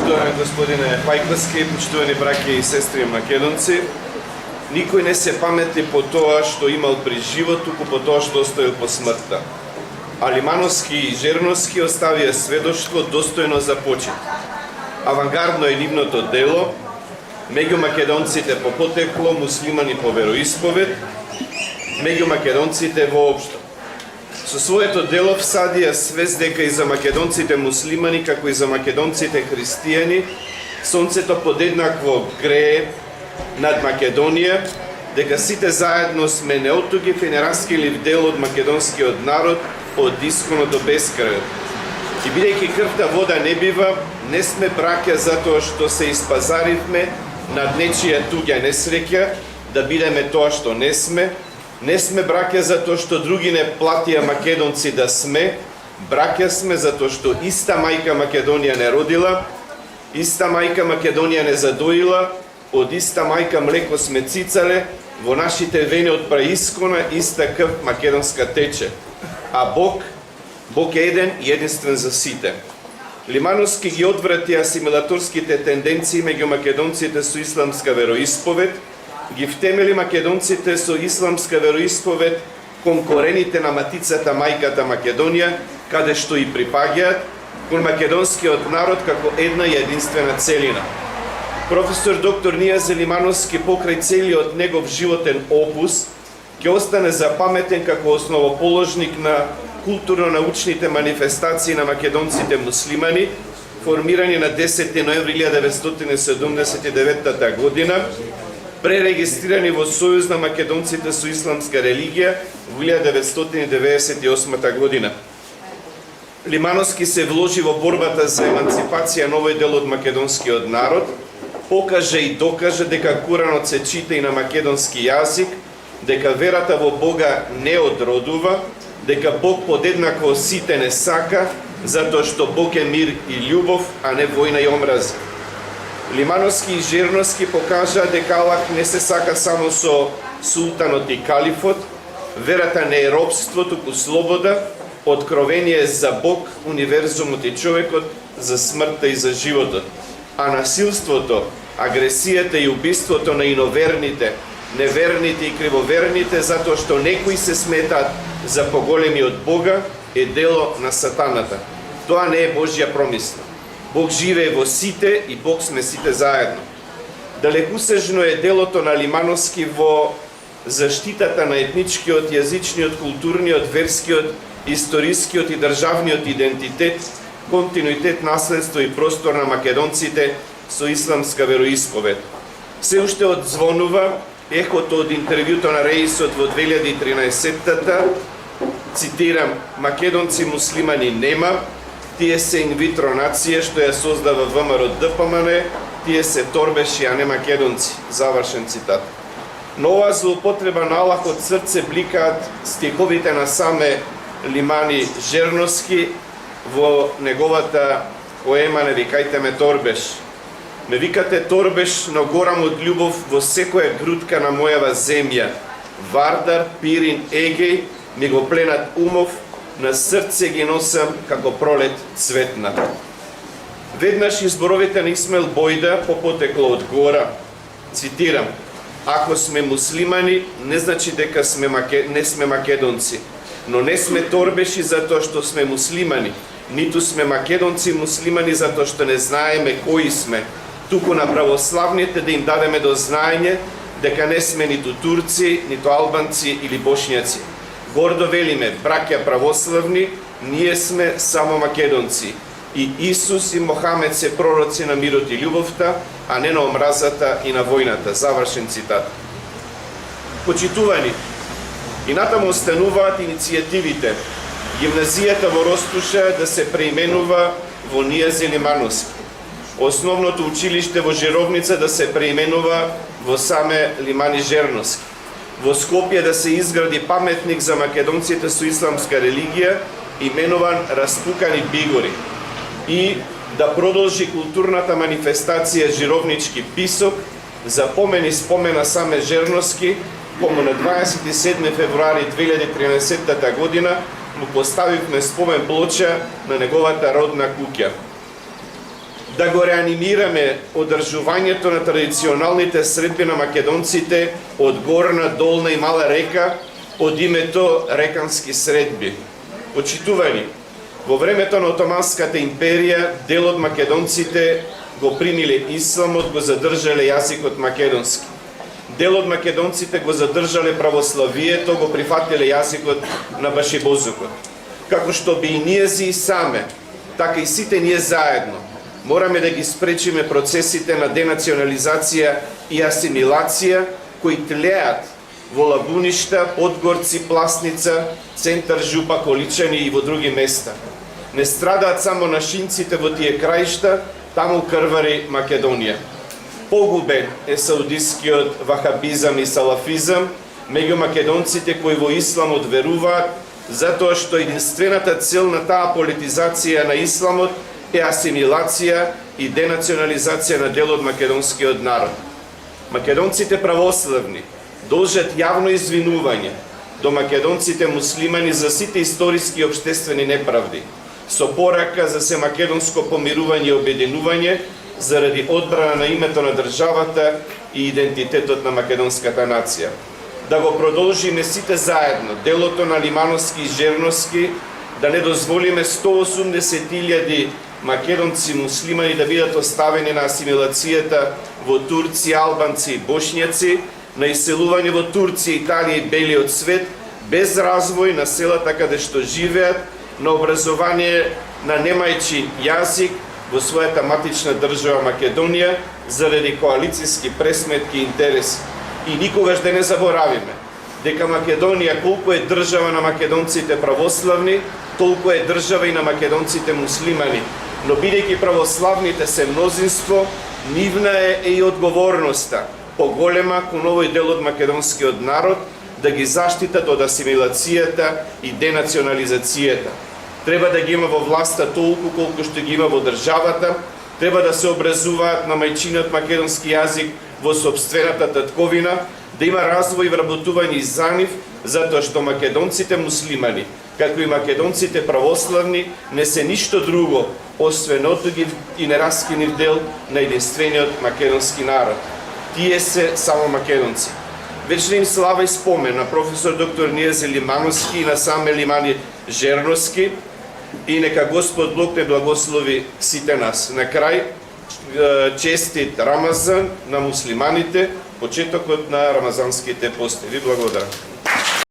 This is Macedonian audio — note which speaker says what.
Speaker 1: Почитувани господине Пајковски, почитувани браќа и сестри македонци, никој не се памети по тоа што имал при живот, туку по тоа што оставил по смртта. А Лимановски и Жерновски оставија сведоштво достојно за почит. Авангардно е нивното дело, меѓу македонците по потекло, муслимани по вероисповед, меѓу македонците воопшто. Со своето дело всадија свест дека и за македонците муслимани, како и за македонците христијани, сонцето подеднакво грее над Македонија, дека сите заедно сме неотугив и нераскилив дел од македонскиот народ од исконот до бескрајот. И бидејќи крвта вода не бива, не сме браќа затоа што се испазаривме над нечија туѓа несреќа, да бидеме тоа што не сме. Не сме браќа затоа што други не платија македонци да сме, браќа сме затоа што иста мајка Македонија не родила, иста мајка Македонија не задоила, од иста мајка млеко сме цицале, во нашите вени од праискона иста крв македонска тече. А Бог е еден и единствен за сите. Лимановски ги одврати асимилаторските тенденции меѓу македонците со исламска вероисповед, ги втемели македонците со исламска вероисповед кон корените на матицата мајката Македонија, каде што и припаѓаат, кон македонскиот народ како една и единствена целина. Професор доктор Нијазе Лимановски покрај целиот негов животен опус ќе остане запаметен како основоположник на културно-научните манифестации на македонците муслимани, формирани на 10 ноември 1979 година, пререгистрирани во Сојуз на македонците со исламска религија во 1998 година. Лимановски се вложи во борбата за еманципација на овој дел од македонскиот народ, покаже и докаже дека Куранот се чита и на македонски јазик, дека верата во Бога не одродува, дека Бог подеднакво сите не сака, затоа што Бог е мир и љубов, а не војна и омраза. Лимановски и Жерновски покажа дека Аллах не се сака само со султанот и калифот, верата не е робство, туку слобода, откровение за Бог, универзумот и човекот, за смртта и за животот. А насилството, агресијата и убиството на иноверните, неверните и кривоверните, затоа што некои се сметаат за поголеми од Бога, е дело на сатаната. Тоа не е Божја промисла. Бог живее во сите и Бог сме сите заедно. Далекусежно е делото на Лимановски во заштитата на етничкиот, јазичниот, културниот, верскиот, историскиот и државниот идентитет, континуитет, наследство и простор на македонците со исламска вероисповед. Се уште одзвонува ехото од интервјуто на Реисот во 2013-та, цитирам: македонци муслимани нема, тие се инвитро нација што ја создава ВМРО ДПМН, тие се торбеши, а не македонци. Завршен цитат. Но оваа злоупотреба на Аллах од срце бликаат стиховите на саме Лимани Жерновски во неговата поема "Не викајте ме торбеш". Ме викате торбеш, но горам од љубов во секоја грудка на мојава земја. Вардар, Пирин, Егеј ми го пленат умов, на срце ги носам како пролет цветна. Веднаш изборовите на Исмаил Бојда по потекло од гора. Цитирам: ако сме муслимани, не значи дека не сме македонци, но не сме торбеши затоа што сме муслимани, ниту сме македонци муслимани затоа што не знаеме кои сме, туку на православните да им дадеме до знаење дека не сме ниту турци, ниту албанци или бошњаци. Гордо велиме, браќа православни, ние сме само македонци. И Исус и Мохамед се пророци на мирот и љубовта, а не на омразата и на војната. Завршен цитат. Почитувани, и натаму остануваат иницијативите. Гимназијата во Ростуша да се преименува во Нијазе Лимановски. Основното училиште во Жеровница да се преименува во саме Лимани Жерновски. Во Скопје да се изгради паметник за македонците со исламска религија, именуван Распукани Бигори. И да продолжи културната манифестација Жировнички писок за помен и спомена саме Жерновски, кому на 27 февруари 2013 година му поставивме спомен плоча на неговата родна куќа. да го реанимираме одржувањето на традиционалните средби на македонците од Горна, Долна и Мала река од името рекански средби. Почитувани, во времето на Отоманската империја, дел од македонците го примиле исламот, го задржале јазикот македонски. Дел од македонците го задржале православието, го прифатиле јазикот на башибозукот. Како што би и ние и саме, така и сите ние заедно, мораме да ги спречиме процесите на денационализација и асимилација кои тлеат во Лабуништа, Подгорци, Пласница, Центар, Жупа, Количани и во други места. Не страдаат само нашинците во тие краишта, таму крвари Македонија. Погубен е саудискиот вахабизам и салафизам меѓу македонците кои во исламот веруваат, затоа што единствената цел на таа политизација на исламот е асимилација и денационализација на дел од македонскиот народ. Македонците православни должат јавно извинување до македонците муслимани за сите историски и обштествени неправди, со порака за се македонско помирување и обединување заради одбрана на името на државата и идентитетот на македонската нација. Да го продолжиме сите заедно делото на Лимановски и Жерновски, да не дозволиме 180.000 македонци муслимани да бидат оставени на асимилацијата во Турција, албанци и бошњаци, на иселување во Турција, Италија и белиот свет, без развој на селата каде што живеат, на образование на немајчин јазик во својата матична држава Македонија, заради коалициски пресметки и интереси. И никогаш да не заборавиме дека Македонија, колку е држава на македонците православни, толку е држава и на македонците муслимани. Но бидејќи православните се мнозинство, нивна е и одговорноста поголема кон овој дел од македонскиот народ да ги заштитат од асимилацијата и денационализацијата. Треба да ги има во власта толку колку што ги има во државата, треба да се образуваат на мајчиниот македонски јазик во сопствената татковина, да има развој и вработување за нив, затоа што македонците муслимани, како и македонците православни, не се ништо друго, освен отугив и нераскинив дел на единствениот македонски народ. Тие се само македонци. Вечна им слава и спомен на професор доктор Нијазе Лимановски и на саме Лимани Жерновски, и нека Господ Бог не благослови сите нас. На крај, честит Рамазан на муслиманите, почетокот на рамазанските пости. Ви благодарам.